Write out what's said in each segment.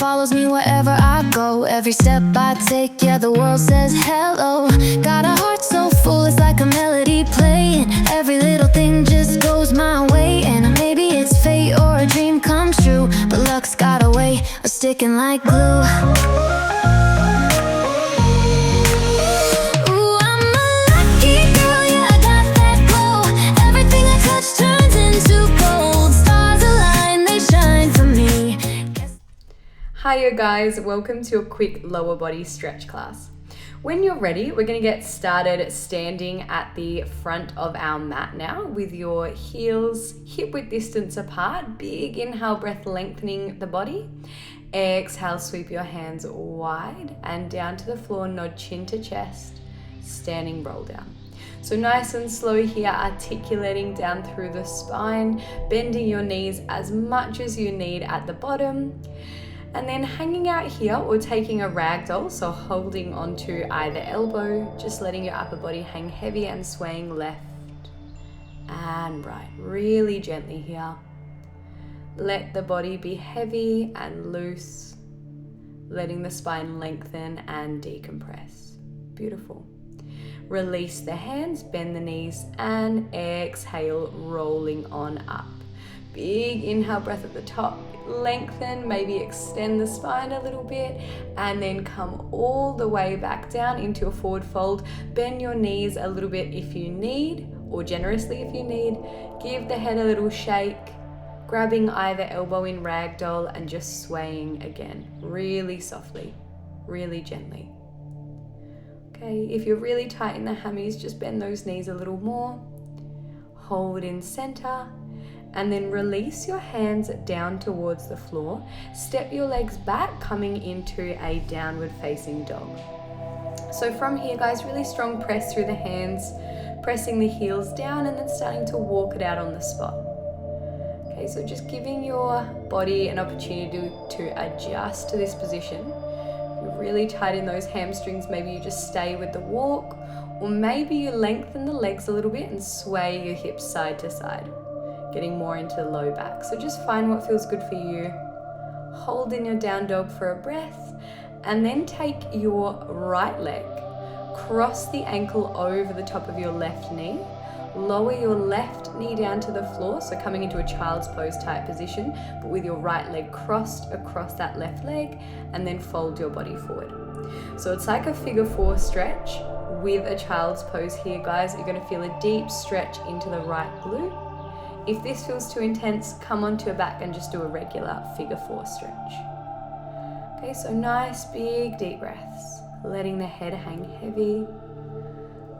follows me wherever I go. Every step I take, yeah, the world says hello. Got a heart so full, it's like a melody playing. Every little thing just goes my way. And maybe it's fate or a dream come true, but luck's got a way of sticking like glue. Hiya guys, welcome to a quick lower body stretch class. When you're ready, we're going to get started standing at the front of our mat now with your heels hip width distance apart. Big inhale breath, lengthening the body. Exhale, sweep your hands wide and down to the floor, nod chin to chest, standing roll down. So nice and slow here, articulating down through the spine, bending your knees as much as you need at the bottom. And then hanging out here or taking a ragdoll, so holding onto either elbow, just letting your upper body hang heavy and swaying left and right, really gently here. Let the body be heavy and loose, letting the spine lengthen and decompress. Beautiful. Release the hands, bend the knees, and exhale, rolling on up. Big inhale breath at the top, lengthen, maybe extend the spine a little bit, and then come all the way back down into a forward fold. Bend your knees a little bit if you need, or generously if you need. Give the head a little shake, grabbing either elbow in ragdoll and just swaying again, really softly, really gently. Okay, if you're really tight in the hammies, just bend those knees a little more. Hold in center. And then release your hands down towards the floor. Step your legs back, coming into a downward facing dog. So from here, guys, really strong press through the hands, pressing the heels down and then starting to walk it out on the spot. Okay, so just giving your body an opportunity to adjust to this position. If you're really tight in those hamstrings, maybe you just stay with the walk, or maybe you lengthen the legs a little bit and sway your hips side to side, getting more into the low back. So just find what feels good for you. Hold in your down dog for a breath, and then take your right leg, cross the ankle over the top of your left knee, lower your left knee down to the floor, so coming into a child's pose type position, but with your right leg crossed across that left leg, and then fold your body forward. So it's like a figure four stretch with a child's pose here, guys. You're gonna feel a deep stretch into the right glute. If this feels too intense, come onto your back and just do a regular figure four stretch. Okay, so nice big deep breaths, letting the head hang heavy,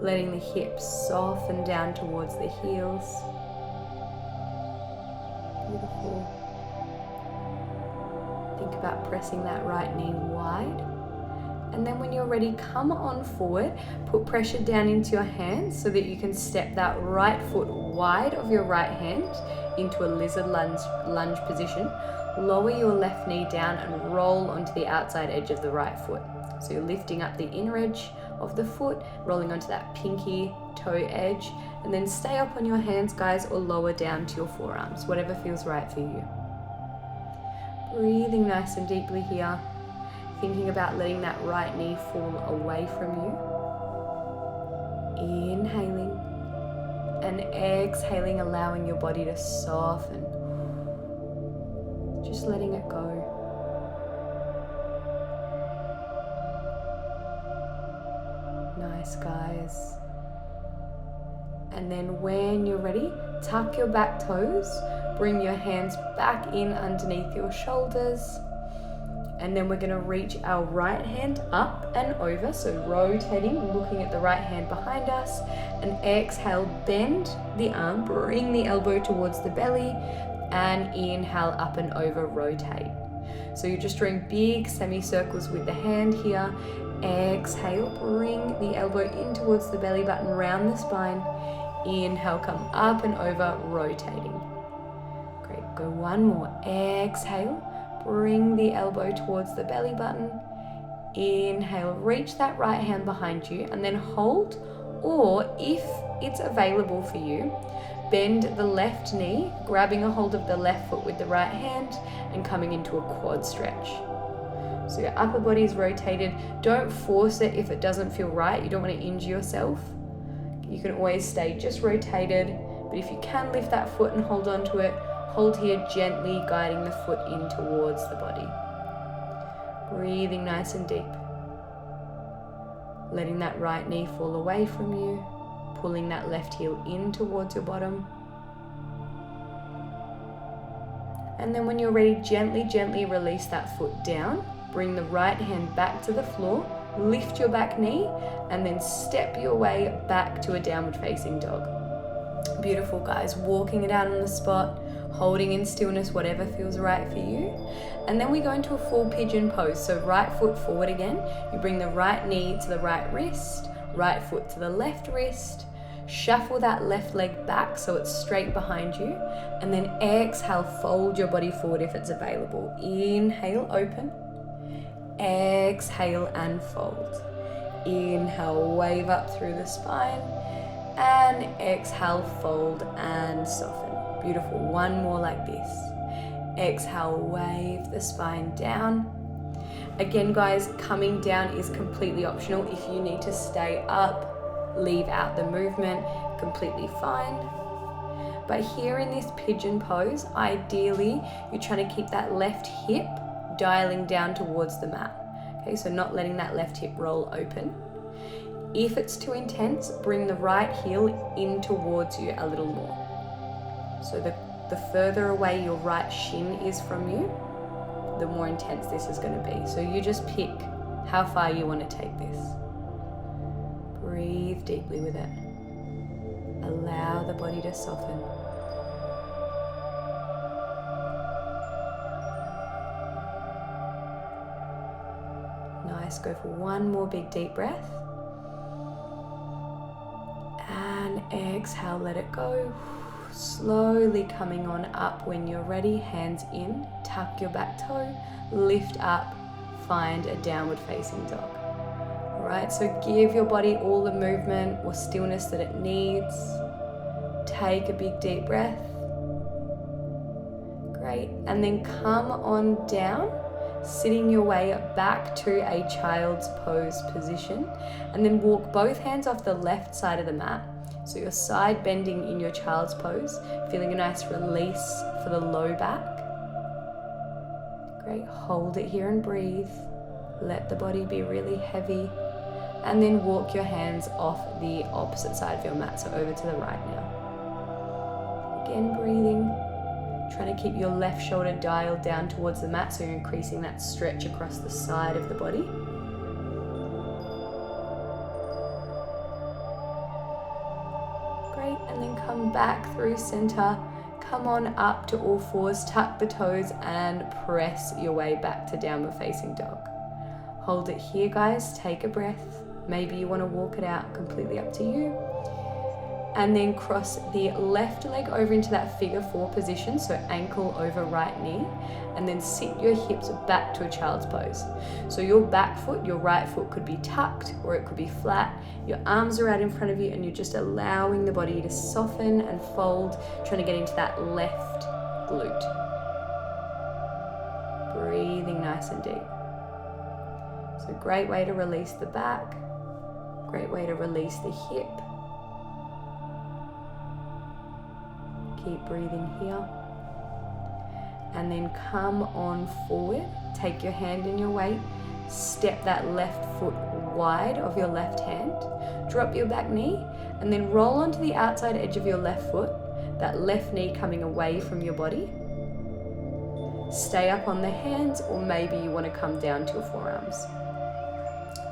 letting the hips soften down towards the heels. Beautiful. Think about pressing that right knee wide. And then when you're ready, come on forward, put pressure down into your hands so that you can step that right foot wide of your right hand into a lizard lunge position. Lower your left knee down and roll onto the outside edge of the right foot. So you're lifting up the inner edge of the foot, rolling onto that pinky toe edge, and then stay up on your hands, guys, or lower down to your forearms, whatever feels right for you. Breathing nice and deeply here. Thinking about letting that right knee fall away from you. Inhaling and exhaling, allowing your body to soften. Just letting it go. Nice, guys. And then when you're ready, tuck your back toes, bring your hands back in underneath your shoulders. And then we're going to reach our right hand up and over, so rotating, looking at the right hand behind us, and exhale, bend the arm, bring the elbow towards the belly, and inhale, up and over, rotate. So you're just doing big semicircles with the hand here. Exhale, bring the elbow in towards the belly button, round the spine. Inhale, come up and over, rotating. Great, go one more. Exhale. Bring the elbow towards the belly button. Inhale, reach that right hand behind you and then hold, or if it's available for you, bend the left knee, grabbing a hold of the left foot with the right hand and coming into a quad stretch. So your upper body is rotated. Don't force it if it doesn't feel right. You don't want to injure yourself. You can always stay just rotated, but if you can lift that foot and hold on to it, hold here, gently guiding the foot in towards the body. Breathing nice and deep. Letting that right knee fall away from you, pulling that left heel in towards your bottom. And then when you're ready, gently, gently release that foot down. Bring the right hand back to the floor, lift your back knee, and then step your way back to a downward facing dog. Beautiful, guys. Walking it out on the spot, holding in stillness, whatever feels right for you. And then we go into a full pigeon pose. So right foot forward again. You bring the right knee to the right wrist, right foot to the left wrist. Shuffle that left leg back so it's straight behind you. And then exhale, fold your body forward if it's available. Inhale, open. Exhale and fold. Inhale, wave up through the spine. And exhale, fold and soften. Beautiful. One more like this. Exhale, wave the spine down. Again, guys, coming down is completely optional. If you need to stay up, leave out the movement, completely fine. But here in this pigeon pose, ideally, you're trying to keep that left hip dialing down towards the mat. Okay, so not letting that left hip roll open. If it's too intense, bring the right heel in towards you a little more. So the further away your right shin is from you, the more intense this is going to be. So you just pick how far you want to take this. Breathe deeply with it. Allow the body to soften. Nice. Go for one more big deep breath. And exhale, let it go. Slowly coming on up when you're ready. Hands in, tuck your back toe, lift up, find a downward facing dog. Alright, so give your body all the movement or stillness that it needs. Take a big deep breath. Great, and then come on down, sitting your way back to a child's pose position, and then walk both hands off the left side of the mat. So you're side bending in your child's pose, feeling a nice release for the low back. Great, hold it here and breathe. Let the body be really heavy. And then walk your hands off the opposite side of your mat, so over to the right now. Again, breathing. Trying to keep your left shoulder dialed down towards the mat, so you're increasing that stretch across the side of the body. Great, and then come back through center. Come on up to all fours, tuck the toes, and press your way back to downward facing dog. Hold it here, guys. Take a breath. Maybe you want to walk it out, completely up to you. And then cross the left leg over into that figure four position, so ankle over right knee, and then sit your hips back to a child's pose. So your back foot, your right foot could be tucked or it could be flat. Your arms are out in front of you and you're just allowing the body to soften and fold, trying to get into that left glute. Breathing nice and deep. So great way to release the back, great way to release the hip. Keep breathing here. And then come on forward. Take your hand in your weight. Step that left foot wide of your left hand. Drop your back knee and then roll onto the outside edge of your left foot. That left knee coming away from your body. Stay up on the hands, or maybe you want to come down to your forearms.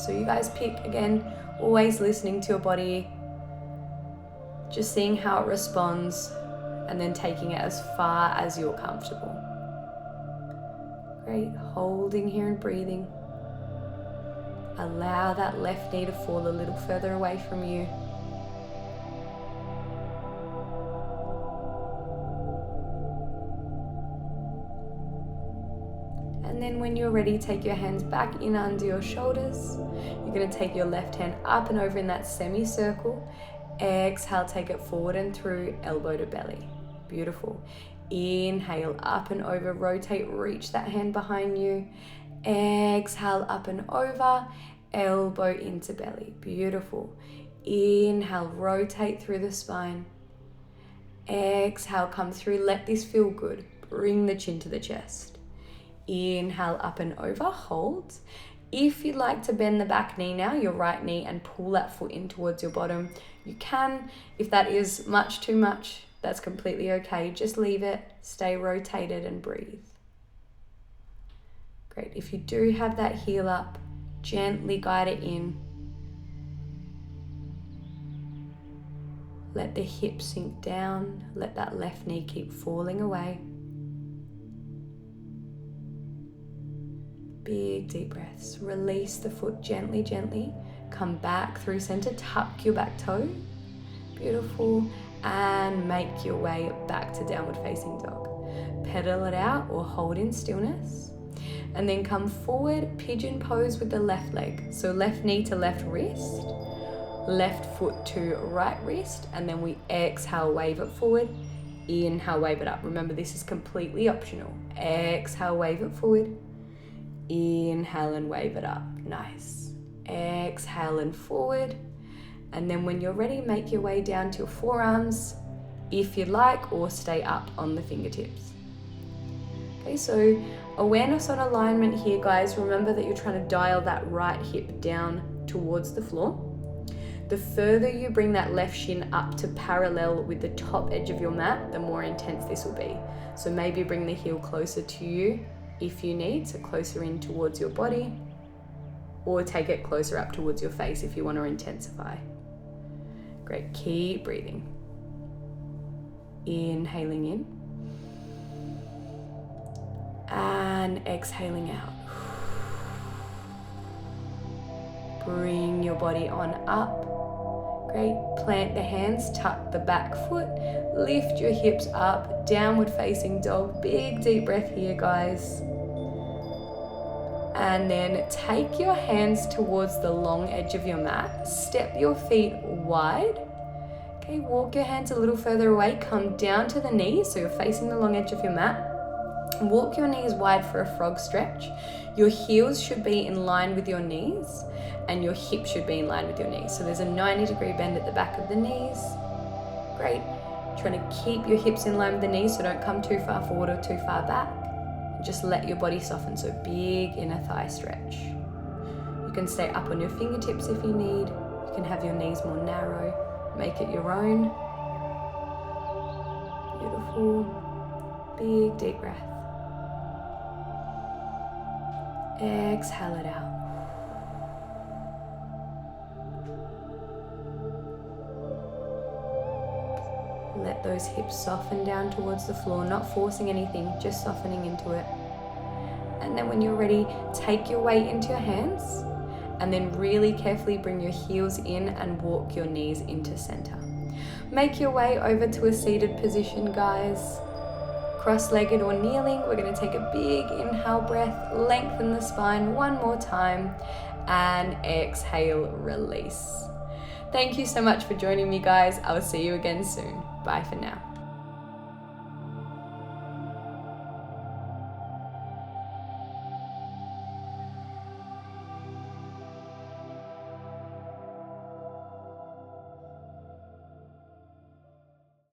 So you guys pick, again, always listening to your body. Just seeing how it responds. And then taking it as far as you're comfortable. Great, holding here and breathing. Allow that left knee to fall a little further away from you. And then when you're ready, take your hands back in under your shoulders. You're going to take your left hand up and over in that semicircle. Exhale, take it forward and through, elbow to belly. Beautiful. Inhale, up and over, rotate, reach that hand behind you. Exhale, up and over, elbow into belly. Beautiful. Inhale, rotate through the spine. Exhale, come through, let this feel good. Bring the chin to the chest. Inhale, up and over, hold. If you'd like to bend the back knee now, your right knee, and pull that foot in towards your bottom, you can. If that is much too much, that's completely okay. Just leave it, stay rotated and breathe. Great. If you do have that heel up, gently guide it in. Let the hips sink down. Let that left knee keep falling away. Big deep breaths. Release the foot gently, gently. Come back through center. Tuck your back toe. Beautiful. And make your way back to downward facing dog. Pedal it out or hold in stillness. And then come forward, pigeon pose with the left leg. So left knee to left wrist. Left foot to right wrist, and then we exhale, wave it forward. Inhale, wave it up. Remember, this is completely optional. Exhale, wave it forward. Inhale and wave it up. Nice. Exhale and forward. And then when you're ready, make your way down to your forearms if you'd like, or stay up on the fingertips. Okay, so awareness on alignment here, guys. Remember that you're trying to dial that right hip down towards the floor. The further you bring that left shin up to parallel with the top edge of your mat, the more intense this will be. So maybe bring the heel closer to you if you need, so closer in towards your body, or take it closer up towards your face if you want to intensify. Great, keep breathing. Inhaling in. And exhaling out. Bring your body on up. Great. Plant the hands, tuck the back foot, lift your hips up, downward facing dog. Big deep breath here, guys. And then take your hands towards the long edge of your mat. Step your feet wide. Okay, walk your hands a little further away. Come down to the knees, so you're facing the long edge of your mat. Walk your knees wide for a frog stretch. Your heels should be in line with your knees, and your hips should be in line with your knees. So there's a 90-degree bend at the back of the knees. Great. Trying to keep your hips in line with the knees, so don't come too far forward or too far back. Just let your body soften, so big inner thigh stretch. You can stay up on your fingertips if you need. You can have your knees more narrow. Make it your own. Beautiful. Big deep breath. Exhale it out. Let those hips soften down towards the floor, not forcing anything, just softening into it. And then when you're ready, take your weight into your hands, and then really carefully bring your heels in and walk your knees into center. Make your way over to a seated position, guys. Cross-legged or kneeling. We're going to take a big inhale breath, lengthen the spine one more time, and exhale, release. Thank you so much for joining me, guys. I will see you again soon. Bye for now.